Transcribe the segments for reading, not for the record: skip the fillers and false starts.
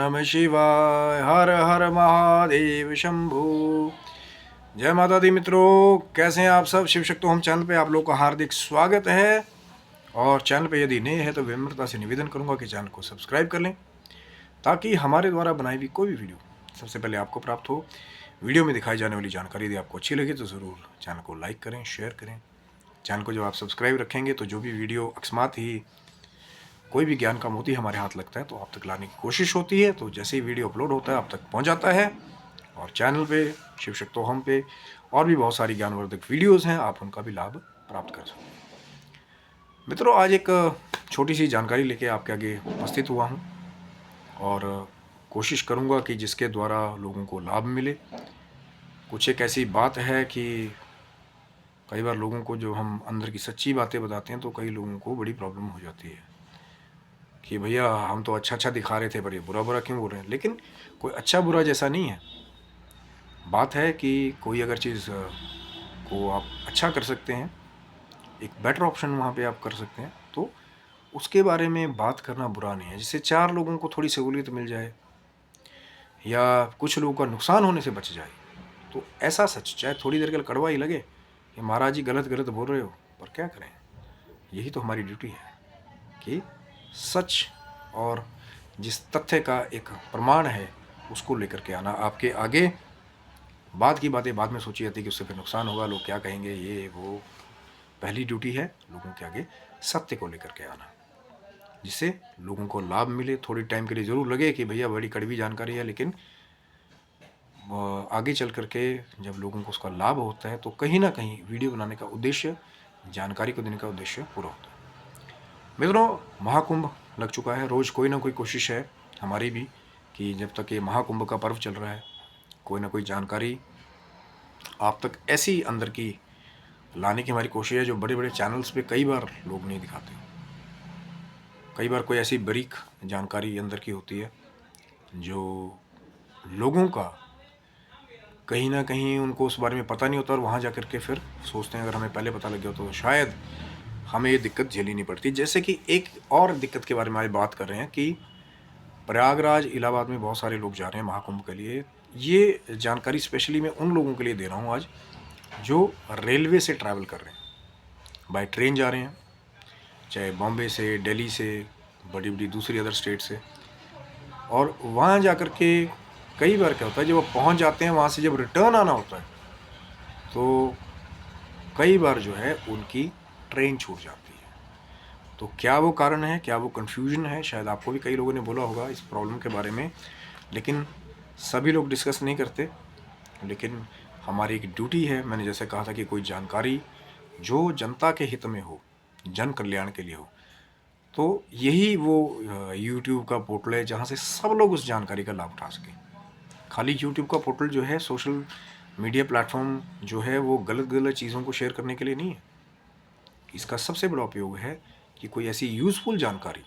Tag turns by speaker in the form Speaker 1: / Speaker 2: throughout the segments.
Speaker 1: नमः शिवाय। हर हर महादेव शंभू। जय माता दी मित्रों, कैसे हैं आप सब। शिव शक्तो हम चैनल पे आप लोग का हार्दिक स्वागत है। और चैनल पे यदि नए हैं तो विनम्रता से निवेदन करूंगा कि चैनल को सब्सक्राइब कर लें ताकि हमारे द्वारा बनाई हुई कोई भी वीडियो सबसे पहले आपको प्राप्त हो। वीडियो में दिखाई जाने वाली जानकारी यदि आपको अच्छी लगे तो ज़रूर चैनल को लाइक करें, शेयर करें। चैनल को जब आप सब्सक्राइब रखेंगे तो जो भी वीडियो अकस्मात ही कोई भी ज्ञान का मोती हमारे हाथ लगता है तो आप तक लाने की कोशिश होती है। तो जैसे ही वीडियो अपलोड होता है आप तक पहुंच जाता है। और चैनल पे शिव शक्तो हम पे और भी बहुत सारी ज्ञानवर्धक वीडियोस हैं, आप उनका भी लाभ प्राप्त कर सकते हैं। मित्रों, आज एक छोटी सी जानकारी लेके आपके आगे उपस्थित हुआ हूं और कोशिश करूंगा कि जिसके द्वारा लोगों को लाभ मिले। कुछ एक ऐसी बात है कि कई बार लोगों को जो हम अंदर की सच्ची बातें बताते हैं तो कई लोगों को बड़ी प्रॉब्लम हो जाती है कि भैया हम तो अच्छा अच्छा दिखा रहे थे पर ये बुरा बुरा क्यों बोल रहे हैं। लेकिन कोई अच्छा बुरा जैसा नहीं है। बात है कि कोई अगर चीज़ को आप अच्छा कर सकते हैं, एक बेटर ऑप्शन वहाँ पे आप कर सकते हैं, तो उसके बारे में बात करना बुरा नहीं है। जिससे 4 लोगों को थोड़ी सहूलियत मिल जाए या कुछ लोगों का नुकसान होने से बच जाए, तो ऐसा सच चाहे थोड़ी देर के लिए कड़वा ही लगे कि महाराज जी गलत गलत बोल रहे हो, पर क्या करें, यही तो हमारी ड्यूटी है कि सच और जिस तथ्य का एक प्रमाण है उसको लेकर के आना आपके आगे। बाद की बातें बाद में सोची जाती कि उससे फिर नुकसान होगा, लोग क्या कहेंगे, ये वो। पहली ड्यूटी है लोगों के आगे सत्य को लेकर के आना, जिससे लोगों को लाभ मिले। थोड़ी टाइम के लिए ज़रूर लगे कि भैया बड़ी कड़वी जानकारी है, लेकिन आगे चल करके जब लोगों को उसका लाभ होता है तो कहीं ना कहीं वीडियो बनाने का उद्देश्य, जानकारी को देने का उद्देश्य पूरा होता है। मित्रों, महाकुंभ लग चुका है। रोज़ कोई ना कोई कोशिश है हमारी भी कि जब तक ये महाकुंभ का पर्व चल रहा है कोई ना कोई जानकारी आप तक ऐसी अंदर की लाने की हमारी कोशिश है जो बड़े बड़े चैनल्स पे कई बार लोग नहीं दिखाते। कई बार कोई ऐसी बारीक जानकारी अंदर की होती है जो लोगों का कहीं ना कहीं उनको उस बारे में पता नहीं होता और वहाँ जा कर के फिर सोचते हैं अगर हमें पहले पता लग गया तो शायद हमें ये दिक्कत झेलनी नहीं पड़ती। जैसे कि एक और दिक्कत के बारे में आज बात कर रहे हैं कि प्रयागराज इलाहाबाद में बहुत सारे लोग जा रहे हैं महाकुंभ के लिए। ये जानकारी स्पेशली मैं उन लोगों के लिए दे रहा हूँ आज जो रेलवे से ट्रैवल कर रहे हैं, बाय ट्रेन जा रहे हैं, चाहे बॉम्बे से, दिल्ली से, बड़ी बड़ी दूसरी अदर स्टेट से। और वहाँ जा कर के कई बार क्या होता है, जब वो पहुँच जाते हैं वहाँ से जब रिटर्न आना होता है तो कई बार जो है उनकी ट्रेन छूट जाती है। तो क्या वो कारण है, क्या वो कन्फ्यूजन है, शायद आपको भी कई लोगों ने बोला होगा इस प्रॉब्लम के बारे में, लेकिन सभी लोग डिस्कस नहीं करते। लेकिन हमारी एक ड्यूटी है, मैंने जैसे कहा था कि कोई जानकारी जो जनता के हित में हो, जन कल्याण के लिए हो, तो यही वो यूट्यूब का पोर्टल है जहाँ से सब लोग उस जानकारी का लाभ उठा सकें। खाली यूट्यूब का पोर्टल जो है, सोशल मीडिया प्लेटफॉर्म जो है, वो गलत गलत चीज़ों को शेयर करने के लिए नहीं है। इसका सबसे बड़ा उपयोग है कि कोई ऐसी यूज़फुल जानकारी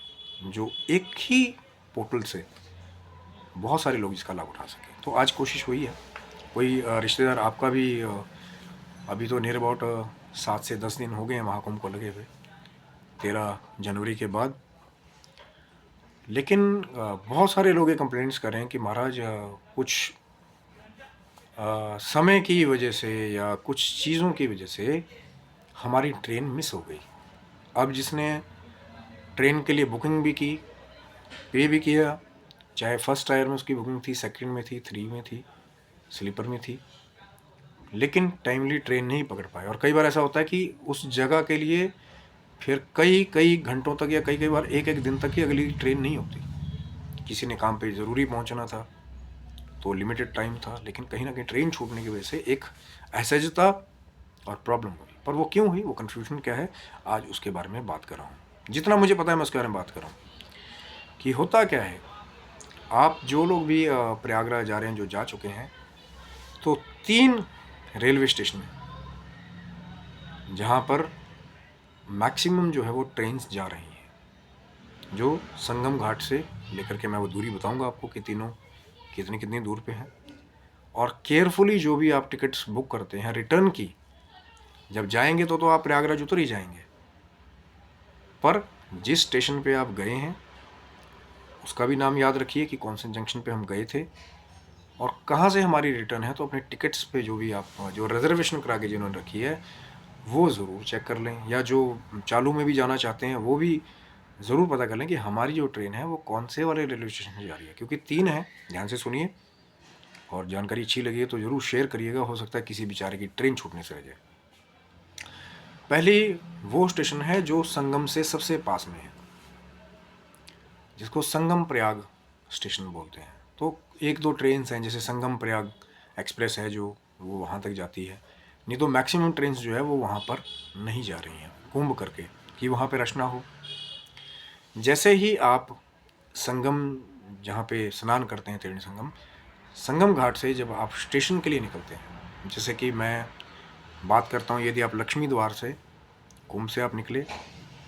Speaker 1: जो एक ही पोर्टल से बहुत सारे लोग इसका लाभ उठा सकें। तो आज कोशिश हुई है। कोई रिश्तेदार आपका भी अभी तो नियर अबाउट 7 से 10 दिन हो गए हैं महाकुंभ को लगे हुए, 13 जनवरी के बाद। लेकिन बहुत सारे लोग ये कंप्लेंट्स कर रहे हैं कि महाराज कुछ समय की वजह से या कुछ चीज़ों की वजह से हमारी ट्रेन मिस हो गई। अब जिसने ट्रेन के लिए बुकिंग भी की, पे भी किया, चाहे फर्स्ट टायर में उसकी बुकिंग थी, सेकंड में थी, 3 में थी, स्लीपर में थी, लेकिन टाइमली ट्रेन नहीं पकड़ पाए। और कई बार ऐसा होता है कि उस जगह के लिए फिर कई कई घंटों तक या कई कई बार एक एक दिन तक ही अगली ट्रेन नहीं होती। किसी ने काम पे ज़रूरी पहुंचना था तो लिमिटेड टाइम था, लेकिन कहीं ना कहीं ट्रेन छूटने की वजह से एक असहजता और प्रॉब्लम हुई। पर वो क्यों हुई, वो कन्फ्यूजन क्या है, आज उसके बारे में बात कर रहा हूँ। जितना मुझे पता है मैं उसके बारे में बात कर रहा हूँ कि होता क्या है। आप जो लोग भी प्रयागराज जा रहे हैं, जो जा चुके हैं, तो 3 रेलवे स्टेशन हैं जहाँ पर मैक्सिमम जो है वो ट्रेन्स जा रही हैं, जो संगम घाट से लेकर के, मैं वो दूरी बताऊंगा आपको कि तीनों कितनी कितनी दूर पे हैं। और केयरफुली जो भी आप टिकट्स बुक करते हैं रिटर्न की, जब जाएंगे तो आप प्रयागराज उतर ही जाएंगे, पर जिस स्टेशन पे आप गए हैं उसका भी नाम याद रखिए कि कौन से जंक्शन पे हम गए थे और कहाँ से हमारी रिटर्न है। तो अपने टिकट्स पे जो भी आप जो रिजर्वेशन करा के जिन्होंने रखी है वो ज़रूर चेक कर लें, या जो चालू में भी जाना चाहते हैं वो भी ज़रूर पता कर लें कि हमारी जो ट्रेन है वो कौन से वाले रेलवे स्टेशन से जा रही है, क्योंकि 3 हैं। ध्यान से सुनिए, और जानकारी अच्छी लगी है तो ज़रूर शेयर करिएगा, हो सकता है किसी बेचारे की ट्रेन छूटने से रह जाए। पहली वो स्टेशन है जो संगम से सबसे पास में है, जिसको संगम प्रयाग स्टेशन बोलते हैं। तो 1-2 ट्रेन हैं, जैसे संगम प्रयाग एक्सप्रेस है जो वो वहाँ तक जाती है, नहीं तो मैक्सिमम ट्रेन जो है वो वहाँ पर नहीं जा रही हैं, कुंभ करके, कि वहाँ पे रश ना हो। जैसे ही आप संगम जहाँ पे स्नान करते हैं, त्रिवेणी संगम, संगम घाट से जब आप स्टेशन के लिए निकलते हैं, जैसे कि मैं बात करता हूँ, यदि आप लक्ष्मी द्वार से कुंभ से आप निकले,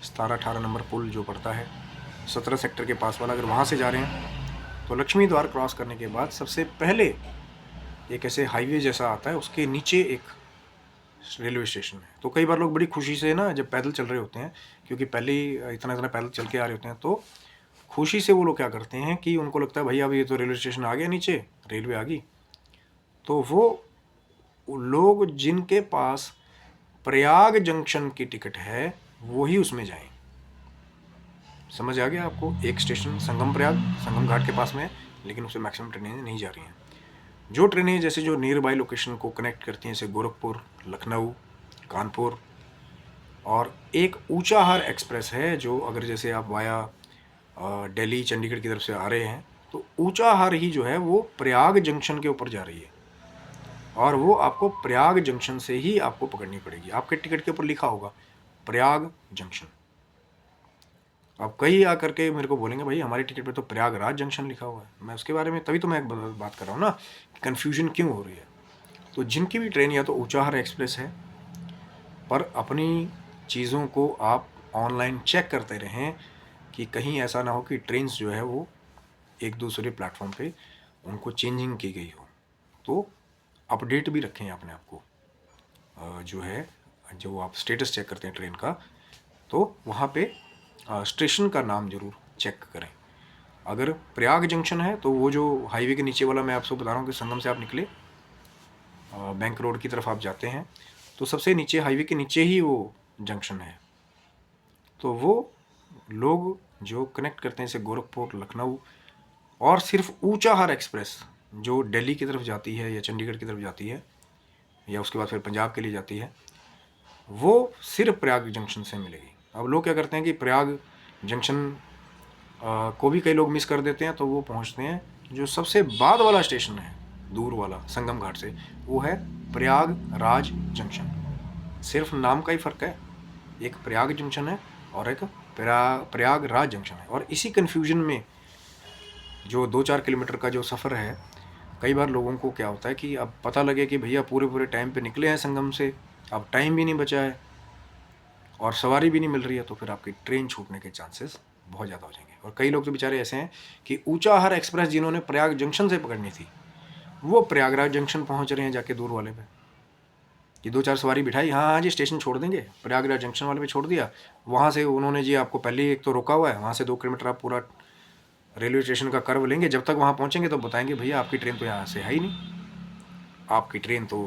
Speaker 1: 17-18 नंबर पुल जो पड़ता है 17 सेक्टर के पास वाला, अगर वहाँ से जा रहे हैं तो लक्ष्मी द्वार क्रॉस करने के बाद सबसे पहले एक ऐसे हाईवे जैसा आता है, उसके नीचे एक रेलवे स्टेशन है। तो कई बार लोग बड़ी खुशी से ना, जब पैदल चल रहे होते हैं, क्योंकि पहले ही इतना पैदल चल के आ रहे होते हैं, तो खुशी से वो लोग क्या करते हैं कि उनको लगता है भाई अब ये तो रेलवे स्टेशन आ गया, नीचे रेलवे आ गई। तो वो लोग जिनके पास प्रयाग जंक्शन की टिकट है वही उसमें जाएं। समझ आ गया आपको? एक स्टेशन संगम प्रयाग, संगम घाट के पास में है, लेकिन उससे मैक्सिमम ट्रेनें नहीं जा रही हैं। जो ट्रेनें जैसे जो नियर बाई लोकेशन को कनेक्ट करती हैं, जैसे गोरखपुर, लखनऊ, कानपुर, और एक ऊंचाहार एक्सप्रेस है जो अगर जैसे आप वाया दिल्ली चंडीगढ़ की तरफ से आ रहे हैं तो ऊंचाहार ही जो है वो प्रयाग जंक्शन के ऊपर जा रही है, और वो आपको प्रयाग जंक्शन से ही आपको पकड़नी पड़ेगी। आपके टिकट के ऊपर लिखा होगा प्रयाग जंक्शन। अब कई आकर के मेरे को बोलेंगे भाई हमारी टिकट पे तो प्रयागराज जंक्शन लिखा हुआ है। मैं उसके बारे में तभी तो मैं एक बात कर रहा हूँ ना, कन्फ्यूजन क्यों हो रही है। तो जिनकी भी ट्रेन या तो ऊंचाहार एक्सप्रेस है, पर अपनी चीज़ों को आप ऑनलाइन चेक करते रहें कि कहीं ऐसा ना हो कि ट्रेन्स जो है वो एक दूसरे प्लेटफॉर्म पे उनको चेंजिंग की गई हो। तो अपडेट भी रखें अपने आप को, जो है जो आप स्टेटस चेक करते हैं ट्रेन का, तो वहाँ पे स्टेशन का नाम ज़रूर चेक करें। अगर प्रयाग जंक्शन है तो वो जो हाईवे के नीचे वाला मैं आपको बता रहा हूँ कि संगम से आप निकले बैंक रोड की तरफ आप जाते हैं तो सबसे नीचे हाईवे के नीचे ही वो जंक्शन है। तो वो लोग जो कनेक्ट करते हैं जैसे गोरखपुर, लखनऊ, और सिर्फ ऊंचाहार एक्सप्रेस जो दिल्ली की तरफ जाती है या चंडीगढ़ की तरफ जाती है या उसके बाद फिर पंजाब के लिए जाती है, वो सिर्फ प्रयाग जंक्शन से मिलेगी। अब लोग क्या करते हैं कि प्रयाग जंक्शन को भी कई लोग मिस कर देते हैं, तो वो पहुंचते हैं जो सबसे बाद वाला स्टेशन है दूर वाला संगम घाट से, वो है प्रयागराज जंक्शन। सिर्फ नाम का ही फ़र्क है, एक प्रयाग जंक्शन है और एक प्रयागराज जंक्शन है। और इसी कन्फ्यूजन में जो 2-4 किलोमीटर का जो सफ़र है, कई बार लोगों को क्या होता है कि अब पता लगे कि भैया पूरे टाइम पे निकले हैं संगम से, अब टाइम भी नहीं बचा है और सवारी भी नहीं मिल रही है, तो फिर आपकी ट्रेन छूटने के चांसेस बहुत ज़्यादा हो जाएंगे। और कई लोग तो बेचारे ऐसे हैं कि ऊंचाहार एक्सप्रेस जिन्होंने प्रयाग जंक्शन से पकड़नी थी वो प्रयागराज जंक्शन पहुंच रहे हैं जाके दूर वाले पे, कि 2-4 सवारी बिठाई, हाँ हाँ जी स्टेशन छोड़ देंगे, प्रयागराज जंक्शन वाले पे छोड़ दिया, वहाँ से उन्होंने जी आपको पहले ही एक तो रोका हुआ है, वहाँ से 2 किलोमीटर आप पूरा रेलवे स्टेशन का कर्व लेंगे, जब तक वहाँ पहुँचेंगे तो बताएंगे भैया आपकी ट्रेन तो यहाँ से है ही नहीं, आपकी ट्रेन तो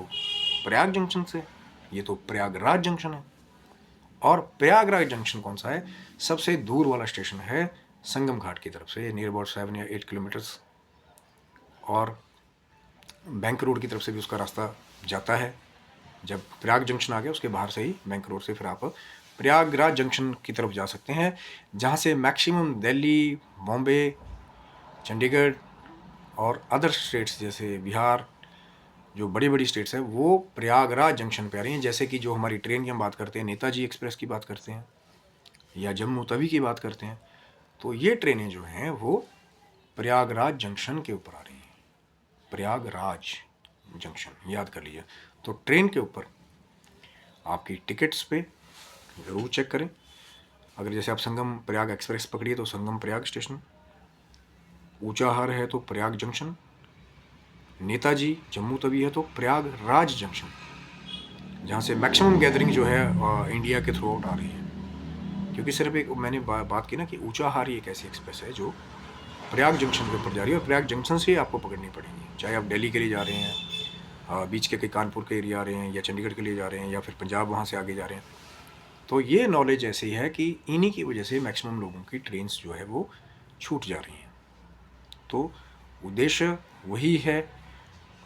Speaker 1: प्रयाग जंक्शन से, ये तो प्रयागराज जंक्शन है। और प्रयागराज जंक्शन कौन सा है? सबसे दूर वाला स्टेशन है संगम घाट की तरफ से, नियर अबाउट 7 या 8 किलोमीटर्स, और बैंक रोड की तरफ से भी उसका रास्ता जाता है। जब प्रयाग जंक्शन आ गया उसके बाहर से ही बैंक रोड से फिर आप प्रयागराज जंक्शन की तरफ जा सकते हैं, जहाँ से मैक्सिमम दिल्ली, बॉम्बे, चंडीगढ़ और अदर स्टेट्स जैसे बिहार, जो बड़ी बड़ी स्टेट्स हैं वो प्रयागराज जंक्शन पे आ रही हैं। जैसे कि जो हमारी ट्रेन की हम बात करते हैं, नेताजी एक्सप्रेस की बात करते हैं या जम्मू तवी की बात करते हैं, तो ये ट्रेनें जो हैं वो प्रयागराज जंक्शन के ऊपर आ रही हैं। प्रयागराज जंक्शन याद कर लीजिए। तो ट्रेन के ऊपर आपकी टिकट्स पे ज़रूर चेक करें। अगर जैसे आप संगम प्रयाग एक्सप्रेस पकड़िए तो संगम प्रयाग स्टेशन, ऊंचाहार है तो प्रयाग जंक्शन, नेताजी जम्मू तवी है तो प्रयागराज जंक्शन, जहाँ से मैक्सिमम गैदरिंग जो है इंडिया के थ्रू आउट आ रही है। क्योंकि सिर्फ एक मैंने बात की ना कि ऊंचाहार ही एक ऐसी एक्सप्रेस है जो प्रयाग जंक्शन के ऊपर जा रही है और प्रयाग जंक्शन से ही आपको पकड़नी पड़ेगी। चाहे आप दिल्ली के लिए जा रहे हैं, बीच के कहीं कानपुर के एरिया आ रहे हैं, या चंडीगढ़ के लिए जा रहे हैं, या फिर पंजाब वहाँ से आगे जा रहे हैं। तो ये नॉलेज ऐसी है कि इन्हीं की वजह से मैक्सिमम लोगों की ट्रेन्स जो है वो छूट जा रही हैं। तो उद्देश्य वही है,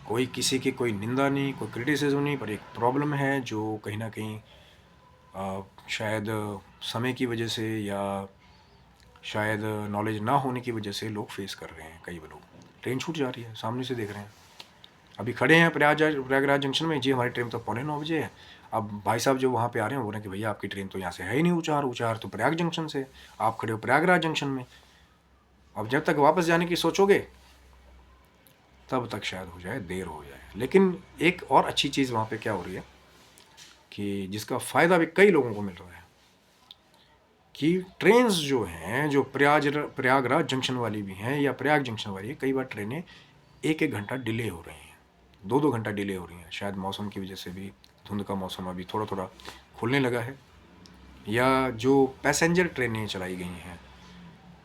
Speaker 1: कोई किसी की कोई निंदा नहीं, कोई क्रिटिसिज्म नहीं, पर एक प्रॉब्लम है जो कहीं ना कहीं शायद समय की वजह से या शायद नॉलेज ना होने की वजह से लोग फेस कर रहे हैं। कई लोग, ट्रेन छूट जा रही है, सामने से देख रहे हैं। अभी खड़े हैं प्रयागराज जंक्शन में, जी हमारी ट्रेन तो 8:45 है। अब भाई साहब जो वहाँ पे आ रहे हैं बोल रहे हैं कि भैया आपकी ट्रेन तो यहाँ से है ही नहीं, ऊँचाहार तो प्रयाग जंक्शन से, आप खड़े हो प्रयागराज जंक्शन में। अब जब तक वापस जाने की सोचोगे तब तक शायद हो जाए, देर हो जाए। लेकिन एक और अच्छी चीज़ वहाँ पे क्या हो रही है कि जिसका फ़ायदा भी कई लोगों को मिल रहा है कि ट्रेन्स जो हैं, जो प्रयागराज जंक्शन वाली भी हैं या प्रयाग जंक्शन वाली है, कई बार ट्रेनें 1-1 घंटा डिले हो रही हैं, 2-2 घंटा डिले हो रही हैं। शायद मौसम की वजह से भी, धुंध का मौसम अभी थोड़ा थोड़ा खुलने लगा है, या जो पैसेंजर ट्रेनें चलाई गई हैं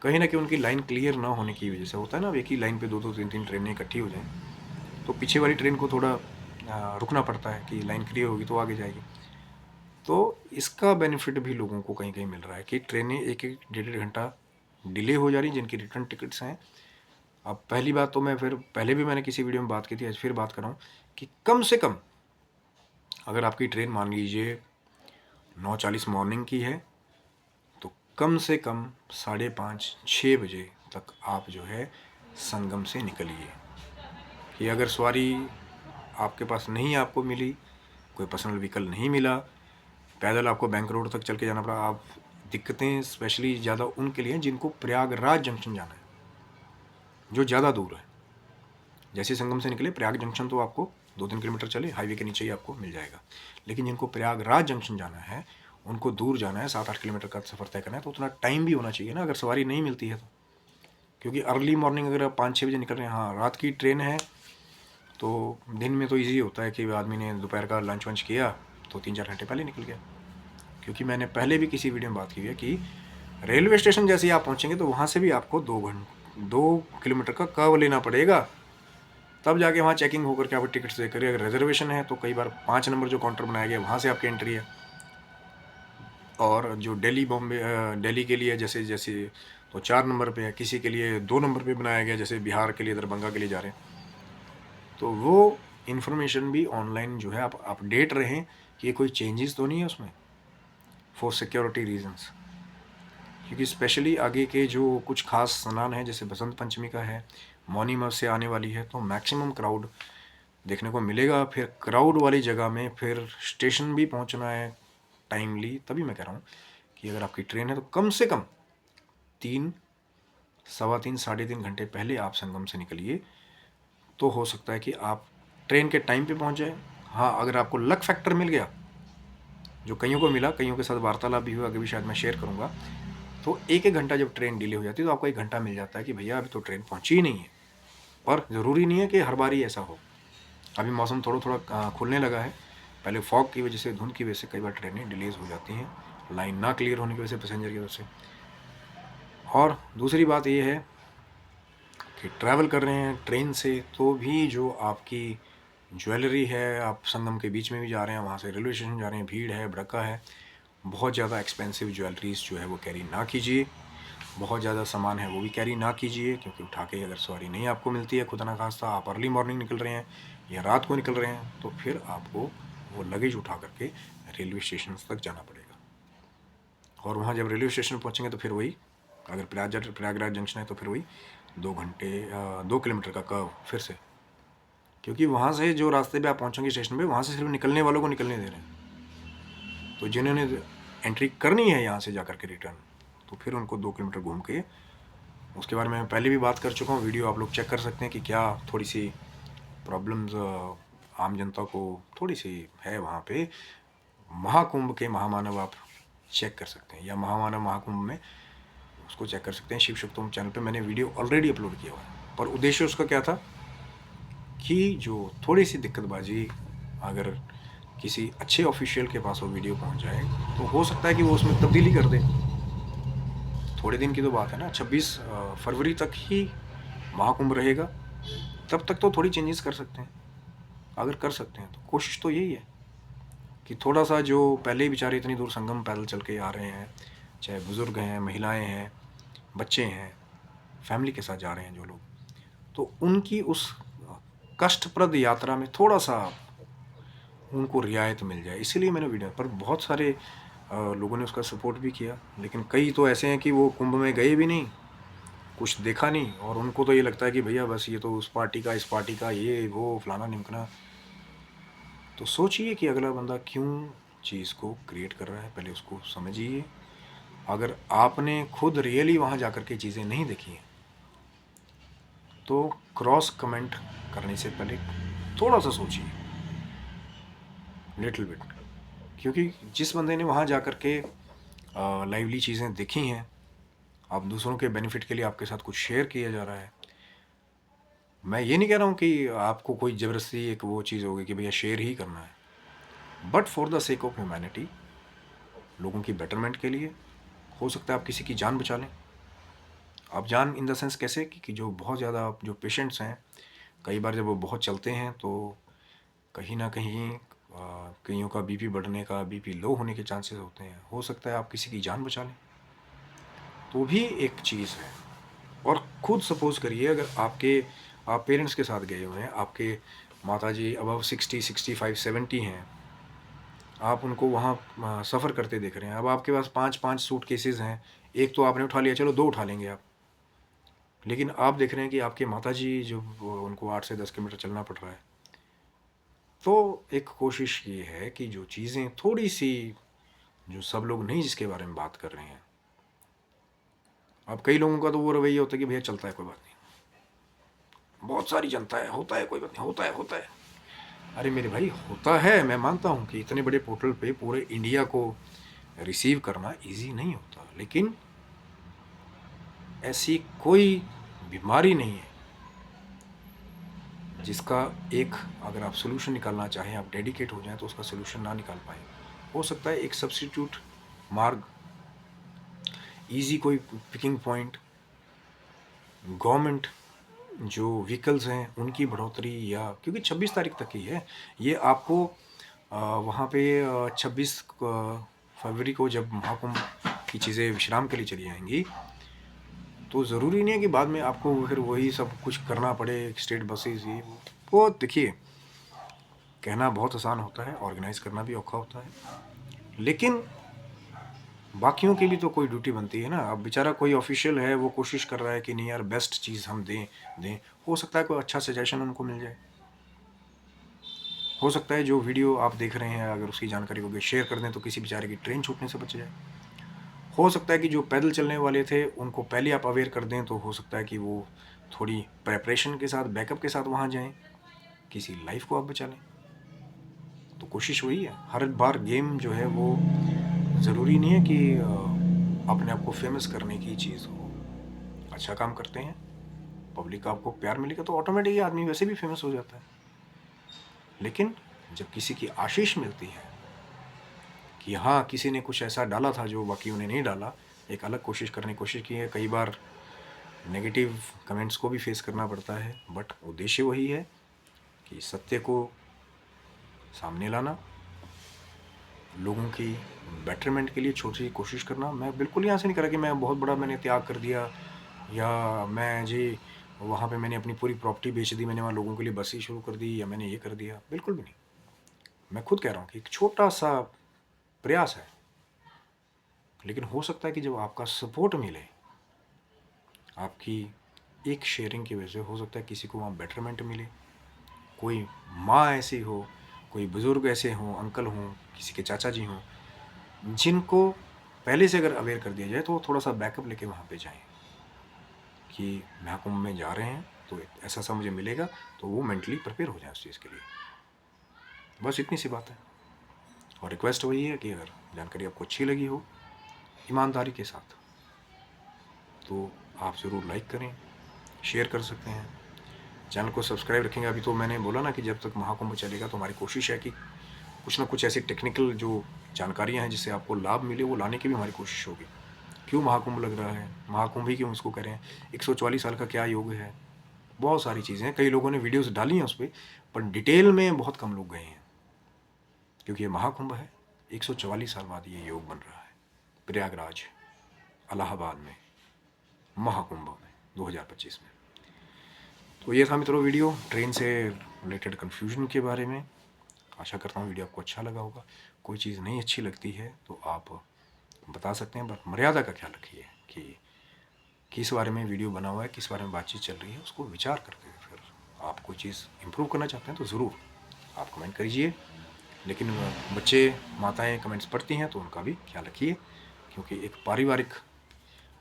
Speaker 1: कहीं ना कहीं उनकी लाइन क्लियर ना होने की वजह से, होता है ना एक ही लाइन पे 2-2 3-3 ट्रेनें इकट्ठी हो जाएं तो पीछे वाली ट्रेन को थोड़ा रुकना पड़ता है कि लाइन क्लियर होगी तो आगे जाएगी। तो इसका बेनिफिट भी लोगों को कहीं कहीं मिल रहा है कि ट्रेनें 1-1 1.5 घंटा डिले हो जा रही, जिनकी रिटर्न टिकट्स हैं। अब पहली बात तो मैं फिर पहले भी मैंने किसी वीडियो में बात की थी, आज फिर बात कर रहा हूँ कि कम से कम अगर आपकी ट्रेन मान लीजिए 9:40 मॉर्निंग की है तो कम से कम 5:30-6 बजे तक आप जो है संगम से निकलिए। कि अगर सवारी आपके पास नहीं आपको मिली, कोई पर्सनल व्हीकल नहीं मिला, पैदल आपको बैंक रोड तक चल के जाना पड़ा, आप दिक्कतें स्पेशली ज़्यादा उनके लिए जिनको प्रयागराज जंक्शन जाना है, जो ज़्यादा दूर है। जैसे संगम से निकले प्रयाग जंक्शन तो आपको 2-3 किलोमीटर चले, हाईवे के नीचे ही आपको मिल जाएगा। लेकिन जिनको प्रयागराज जंक्शन जाना है, उनको दूर जाना है, 7-8 किलोमीटर का सफ़र तय करना है, तो उतना टाइम भी होना चाहिए ना अगर सवारी नहीं मिलती है तो। क्योंकि अर्ली मॉर्निंग अगर आप 5-6 बजे निकल रहे हैं, हाँ रात की ट्रेन है तो दिन में तो ईजी होता है कि आदमी ने दोपहर का लंच वंच किया तो 3-4 घंटे पहले निकल गया। क्योंकि मैंने पहले भी किसी वीडियो में बात की है कि रेलवे स्टेशन जैसे ही आप पहुँचेंगे तो वहाँ से भी आपको 2 किलोमीटर का कर्व लेना पड़ेगा, तब जाके वहाँ चेकिंग होकर के आप टिकट्स दे करिए। अगर रिजर्वेशन है तो कई बार 5 नंबर जो काउंटर बनाया गया वहाँ से आपकी एंट्री है, और जो दिल्ली के लिए जैसे तो 4 नंबर पे है, किसी के लिए 2 नंबर पे बनाया गया, जैसे बिहार के लिए, दरभंगा के लिए जा रहे हैं। तो वो इन्फॉर्मेशन भी ऑनलाइन जो है आप अपडेट रहें कि कोई चेंजेस तो नहीं है उसमें, फॉर सिक्योरिटी रीजंस। क्योंकि स्पेशली आगे के जो कुछ खास स्नान है, जैसे बसंत पंचमी का है, मौनी अमावस्या से आने वाली है, तो मैक्सिमम क्राउड देखने को मिलेगा। फिर क्राउड वाली जगह में फिर स्टेशन भी पहुंचना है टाइमली। तभी मैं कह रहा हूँ कि अगर आपकी ट्रेन है तो कम से कम 3, सवा 3, 3.5 घंटे पहले आप संगम से निकलिए, तो हो सकता है कि आप ट्रेन के टाइम पे पहुंच जाए। हाँ, अगर आपको लक फैक्टर मिल गया, जो कईयों को मिला, कईयों के साथ वार्तालाप भी हुआ, आगे भी शायद मैं शेयर करूँगा, तो 1-1 घंटा जब ट्रेन डिले हो जाती है तो आपको 1 घंटा मिल जाता है कि भैया अभी तो ट्रेन पहुँची ही नहीं है। पर ज़रूरी नहीं है कि हर बार ही ऐसा हो। अभी मौसम थोड़ा थोड़ा खुलने लगा है, पहले फॉग की वजह से, धुंध की वजह से कई बार ट्रेनें डिलेज हो जाती हैं, लाइन ना क्लियर होने की वजह से, पैसेंजर की वजह से। और दूसरी बात ये है कि ट्रैवल कर रहे हैं ट्रेन से तो भी जो आपकी ज्वेलरी है, आप संगम के बीच में भी जा रहे हैं, वहाँ से रेलवे स्टेशन जा रहे हैं, भीड़ है, भड़का है, बहुत ज़्यादा एक्सपेंसिव ज्वेलरीज जो है वो कैरी ना कीजिए। बहुत ज़्यादा सामान है वो भी कैरी ना कीजिए, क्योंकि उठा के अगर सवारी नहीं आपको मिलती है, खुदा ना खास्ता आप अर्ली मॉर्निंग निकल रहे हैं या रात को निकल रहे हैं, तो फिर आपको वो लगेज उठा करके रेलवे स्टेशन तक जाना पड़ेगा। और वहाँ जब रेलवे स्टेशन पहुँचेंगे तो फिर वही, अगर प्रयागराज जंक्शन है तो फिर वही 2 किलोमीटर का कर्व फिर से। क्योंकि वहाँ से जो रास्ते पे आप पहुँचेंगे स्टेशन पे, वहाँ से सिर्फ निकलने वालों को निकलने दे रहे हैं। तो जिन्होंने एंट्री करनी है यहाँ से जा कर के रिटर्न, तो फिर उनको 2 किलोमीटर घूम के, उसके बारे में मैं पहले भी बात कर चुका हूँ, वीडियो आप लोग चेक कर सकते हैं कि क्या थोड़ी सी प्रॉब्लम्स आम जनता को थोड़ी सी है वहाँ पे। महाकुंभ के महामानव आप चेक कर सकते हैं, या महामानव महाकुंभ में उसको चेक कर सकते हैं। शिव शक्तोम चैनल पे मैंने वीडियो ऑलरेडी अपलोड किया हुआ है। पर उद्देश्य उसका क्या था कि जो थोड़ी सी दिक्कतबाजी अगर किसी अच्छे ऑफिशियल के पास वो वीडियो पहुंच जाए तो हो सकता है कि वो उसमें तब्दीली कर दे, थोड़े दिन की तो बात है ना, 26 फरवरी तक ही महाकुंभ रहेगा। तब तक तो थोड़ी चेंजेस कर सकते हैं, अगर कर सकते हैं तो। कोशिश तो यही है कि थोड़ा सा, जो पहले ही बेचारे इतनी दूर संगम पैदल चल के आ रहे हैं, चाहे बुज़ुर्ग हैं, महिलाएं हैं, बच्चे हैं, फैमिली के साथ जा रहे हैं जो लोग, तो उनकी उस कष्टप्रद यात्रा में थोड़ा सा उनको रियायत मिल जाए, इसीलिए मैंने वीडियो पर बहुत सारे लोगों ने उसका सपोर्ट भी किया। लेकिन कई तो ऐसे हैं कि वो कुंभ में गए भी नहीं, कुछ देखा नहीं, और उनको तो ये लगता है कि भैया बस ये तो उस पार्टी का, इस पार्टी का, ये वो फलाना निमकना। तो सोचिए कि अगला बंदा क्यों चीज़ को क्रिएट कर रहा है, पहले उसको समझिए। अगर आपने खुद रियली वहाँ जा कर के चीज़ें नहीं देखी हैं तो क्रॉस कमेंट करने से पहले थोड़ा सा सोचिए, लिटिल बिट। क्योंकि जिस बंदे ने वहाँ जा कर के लाइवली चीज़ें देखी हैं, आप दूसरों के बेनिफिट के लिए आपके साथ कुछ शेयर किया जा रहा है। मैं ये नहीं कह रहा हूँ कि आपको कोई ज़बरदस्ती एक वो चीज़ होगी कि भैया शेयर ही करना है, but for the sake of humanity, लोगों की बेटरमेंट के लिए, हो सकता है आप किसी की जान बचा लें। आप जान इन द सेंस कैसे कि जो बहुत ज़्यादा जो पेशेंट्स हैं, कई बार जब वो बहुत चलते हैं तो कहीं ना कहीं कईयों का बीपी बढ़ने का, बीपी लो होने के चांसेस होते हैं। हो सकता है आप किसी की जान बचा लें, तो भी एक चीज़ है। और खुद सपोज करिए, अगर आप पेरेंट्स के साथ गए हुए हैं, आपके माताजी अबव 60, 65, 70 हैं, आप उनको वहाँ सफ़र करते देख रहे हैं। अब आपके पास 5 सूट केसेस हैं, एक तो आपने उठा लिया, चलो 2 उठा लेंगे आप, लेकिन आप देख रहे हैं कि आपके माताजी जो उनको 8 से 10 किलोमीटर चलना पड़ रहा है। तो एक कोशिश ये है कि जो चीज़ें थोड़ी सी, जो सब लोग नहीं जिसके बारे में बात कर रहे हैं, अब कई लोगों का तो वो रवैया होता है कि भैया चलता है कोई बात नहीं, बहुत सारी जनता है, होता है कोई बात नहीं, होता है। अरे मेरे भाई, होता है, मैं मानता हूँ कि इतने बड़े पोर्टल पे पूरे इंडिया को रिसीव करना इजी नहीं होता, लेकिन ऐसी कोई बीमारी नहीं है जिसका एक, अगर आप सोल्यूशन निकालना चाहें, आप डेडिकेट हो जाएं तो उसका सोल्यूशन ना निकाल पाए। हो सकता है एक सब्स्टिट्यूट मार्ग, इजी कोई पिकिंग पॉइंट, गवर्नमेंट जो व्हीकल्स हैं उनकी बढ़ोतरी, या क्योंकि 26 तारीख तक ही है ये, आपको वहाँ पे 26 फरवरी को जब महाकुंभ की चीज़ें विश्राम के लिए चली जाएंगी, तो ज़रूरी नहीं है कि बाद में आपको फिर वही सब कुछ करना पड़े, स्टेट बसेस ये वो देखिए, कहना बहुत आसान होता है, ऑर्गेनाइज करना भी औखा होता है, लेकिन बाकियों की भी तो कोई ड्यूटी बनती है ना। अब बेचारा कोई ऑफिशियल है, वो कोशिश कर रहा है कि नहीं यार बेस्ट चीज़ हम दें, हो सकता है कोई अच्छा सजेशन उनको मिल जाए, हो सकता है जो वीडियो आप देख रहे हैं अगर उसकी जानकारी को शेयर कर दें तो किसी बेचारे की ट्रेन छूटने से बच जाए, हो सकता है कि जो पैदल चलने वाले थे उनको पहले आप अवेयर कर दें तो हो सकता है कि वो थोड़ी प्रेपरेशन के साथ, बैकअप के साथ वहाँ जाएं, किसी लाइफ को आप बचा लें। तो कोशिश वही है, हर बार गेम जो है वो ज़रूरी नहीं है कि अपने आप को फेमस करने की चीज़ हो। अच्छा काम करते हैं, पब्लिक का आपको प्यार मिलेगा तो ऑटोमेटिकली आदमी वैसे भी फेमस हो जाता है। लेकिन जब किसी की आशीष मिलती है कि हाँ किसी ने कुछ ऐसा डाला था जो बाकी उन्हें नहीं डाला, एक अलग कोशिश करने की कोशिश की है, कई बार नेगेटिव कमेंट्स को भी फेस करना पड़ता है, बट उद्देश्य वही है कि सत्य को सामने लाना, लोगों की बेटरमेंट के लिए छोटी सी कोशिश करना। मैं बिल्कुल यहाँ से नहीं करा कि मैं बहुत बड़ा मैंने त्याग कर दिया, या मैं जी वहाँ पे मैंने अपनी पूरी प्रॉपर्टी बेच दी, मैंने वहाँ लोगों के लिए बसें शुरू कर दी, या मैंने ये कर दिया, बिल्कुल भी नहीं। मैं खुद कह रहा हूँ कि एक छोटा सा प्रयास है, लेकिन हो सकता है कि जब आपका सपोर्ट मिले, आपकी एक शेयरिंग की वजह से हो सकता है किसी को वहाँ बेटरमेंट मिले, कोई माँ ऐसी हो, कोई बुज़ुर्ग ऐसे हों, अंकल हों, किसी के चाचा जी हों, जिनको पहले से अगर अवेयर कर दिया जाए तो वो थोड़ा सा बैकअप लेके वहाँ पे जाएं कि महाकुंभ में जा रहे हैं तो ऐसा सा मुझे मिलेगा, तो वो मेंटली प्रिपेयर हो जाए उस चीज़ के लिए। बस इतनी सी बात है। और रिक्वेस्ट वही है कि अगर जानकारी आपको अच्छी लगी हो ईमानदारी के साथ, तो आप ज़रूर लाइक करें, शेयर कर सकते हैं, चैनल को सब्सक्राइब रखेंगे। अभी तो मैंने बोला ना कि जब तक महाकुंभ चलेगा तो हमारी कोशिश है कि कुछ ना कुछ ऐसी टेक्निकल जो जानकारियाँ हैं जिससे आपको लाभ मिले वो लाने की भी हमारी कोशिश होगी। क्यों महाकुंभ लग रहा है, महाकुंभ ही क्यों इसको कह रहे हैं, 144 साल का क्या योग है, बहुत सारी चीज़ें हैं। कई लोगों ने वीडियोस डाली हैं उस पर डिटेल में बहुत कम लोग गए हैं, क्योंकि ये महाकुंभ है। 144 साल बाद ये योग बन रहा है प्रयागराज इलाहाबाद में, महाकुंभ में 2025 में। तो ये था मित्रों वीडियो ट्रेन से रिलेटेड कन्फ्यूजन के बारे में। आशा करता हूँ वीडियो आपको अच्छा लगा होगा। कोई चीज़ नहीं अच्छी लगती है तो आप बता सकते हैं, बट मर्यादा का ख्याल रखिए कि किस बारे में वीडियो बना हुआ है, किस बारे में बातचीत चल रही है, उसको विचार करके फिर आप कोई चीज़ इम्प्रूव करना चाहते हैं तो ज़रूर आप कमेंट करिए। लेकिन बच्चे माताएं कमेंट्स पढ़ती हैं तो उनका भी ख्याल रखिए, क्योंकि एक पारिवारिक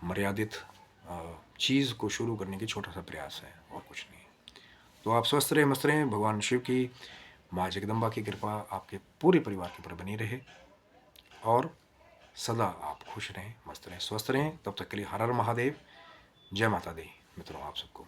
Speaker 1: मर्यादित चीज़ को शुरू करने की छोटा सा प्रयास है और कुछ नहीं। तो आप स्वस्थ रहें, मस्त रहें। भगवान शिव की, माँ जगदम्बा की कृपा आपके पूरे परिवार के ऊपर बनी रहे और सदा आप खुश रहें, मस्त रहें, स्वस्थ रहें। तब तक के लिए हर हर महादेव, जय माता दी मित्रों आप सबको।